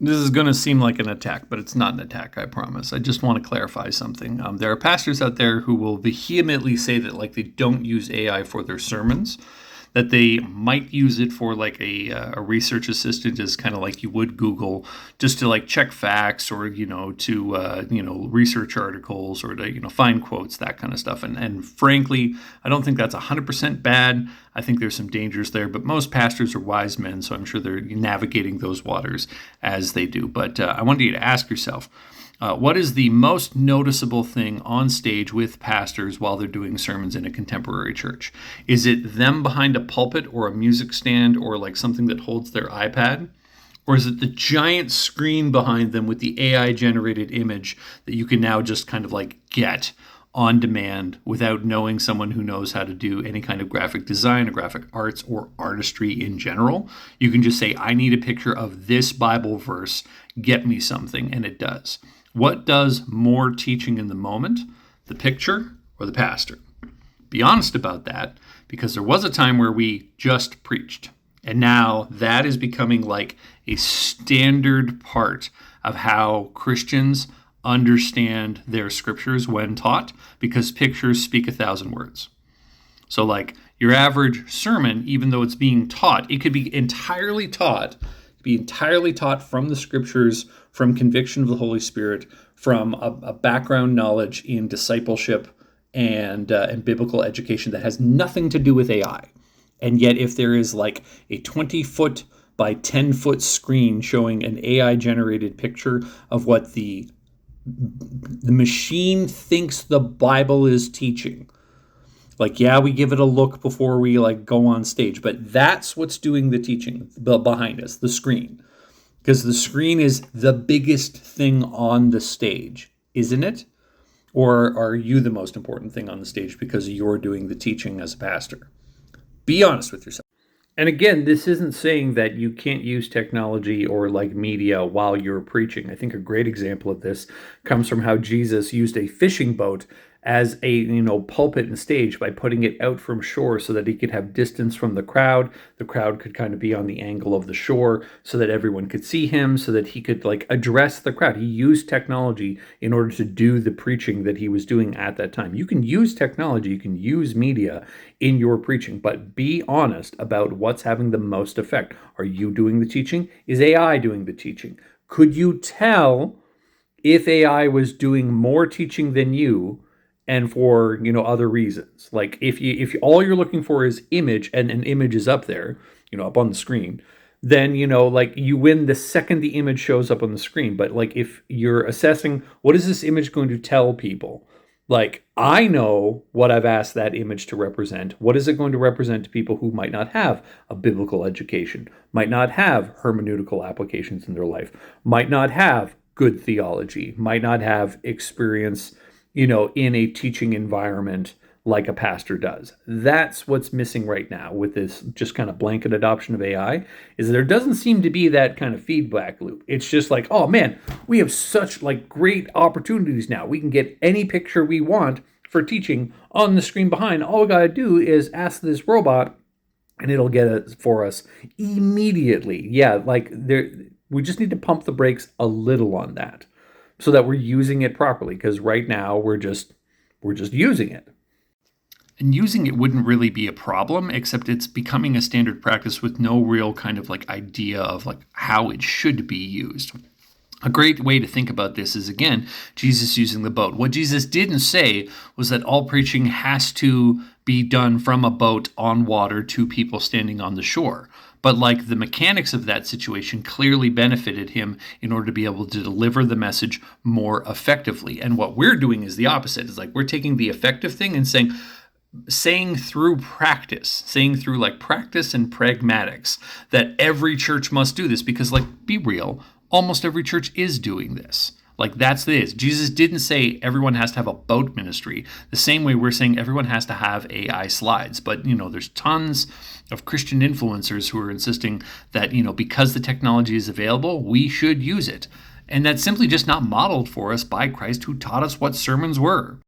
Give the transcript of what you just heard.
This is going to seem like an attack, but it's not an attack, I promise. I just want to clarify something. There are pastors out there who will vehemently say that like they don't use AI for their sermons, that they might use it for like a research assistant, as kind of like you would Google, just to like check facts or to research articles or to find quotes, that kind of stuff. And frankly, I don't think that's 100% bad. I think there's some dangers there, but most pastors are wise men, so I'm sure they're navigating those waters as they do. But I wanted you to ask yourself, what is the most noticeable thing on stage with pastors while they're doing sermons in a contemporary church? Is it them behind a pulpit or a music stand or like something that holds their iPad? Or is it the giant screen behind them with the AI-generated image that you can now just kind of like get on demand without knowing someone who knows how to do any kind of graphic design or graphic arts or artistry in general? You can just say, I need a picture of this Bible verse, get me something, and it does. What does more teaching in the moment, the picture or the pastor? Be honest about that, because there was a time where we just preached. And now that is becoming like a standard part of how Christians understand their scriptures when taught, because pictures speak 1,000 words. So like your average sermon, even though it's being taught, it could be entirely taught from the scriptures, from conviction of the Holy Spirit, from a background knowledge in discipleship and biblical education that has nothing to do with AI. And yet if there is like a 20-foot by 10-foot screen showing an AI-generated picture of what the machine thinks the Bible is teaching, like, yeah, we give it a look before we like go on stage, but that's what's doing the teaching behind us, the screen. Because the screen is the biggest thing on the stage, isn't it? Or are you the most important thing on the stage because you're doing the teaching as a pastor? Be honest with yourself. And again, this isn't saying that you can't use technology or like media while you're preaching. I think a great example of this comes from how Jesus used a fishing boat as a pulpit and stage by putting it out from shore so that he could have distance from the crowd. The crowd could kind of be on the angle of the shore so that everyone could see him, so that he could like address the crowd. He used technology in order to do the preaching that he was doing at that time. You can use technology, you can use media in your preaching, but be honest about what's having the most effect. Are you doing the teaching? Is AI doing the teaching? Could you tell if AI was doing more teaching than you, and for other reasons? Like if all you're looking for is image, and an image is up there, up on the screen, then like you win the second the image shows up on the screen. But like if you're assessing what is this image going to tell people, like I know what I've asked that image to represent. What is it going to represent to people who might not have a biblical education, might not have hermeneutical applications in their life, might not have good theology, might not have experience in a teaching environment like a pastor does? That's what's missing right now with this just kind of blanket adoption of AI, is there doesn't seem to be that kind of feedback loop. It's just like, oh man, we have such like great opportunities now. We can get any picture we want for teaching on the screen behind. All we got to do is ask this robot and it'll get it for us immediately. Yeah, like we just need to pump the brakes a little on that, so that we're using it properly, because right now we're just using it. And using it wouldn't really be a problem, except it's becoming a standard practice with no real kind of like idea of like how it should be used. A great way to think about this is, again, Jesus using the boat. What Jesus didn't say was that all preaching has to be done from a boat on water to people standing on the shore. But like the mechanics of that situation clearly benefited him in order to be able to deliver the message more effectively. And what we're doing is the opposite. It's like we're taking the effective thing and saying through practice and pragmatics that every church must do this, because like, be real, almost every church is doing this. Like that's it. Jesus didn't say everyone has to have a boat ministry the same way we're saying everyone has to have AI slides. But, there's tons of Christian influencers who are insisting that, because the technology is available, we should use it. And that's simply just not modeled for us by Christ, who taught us what sermons were.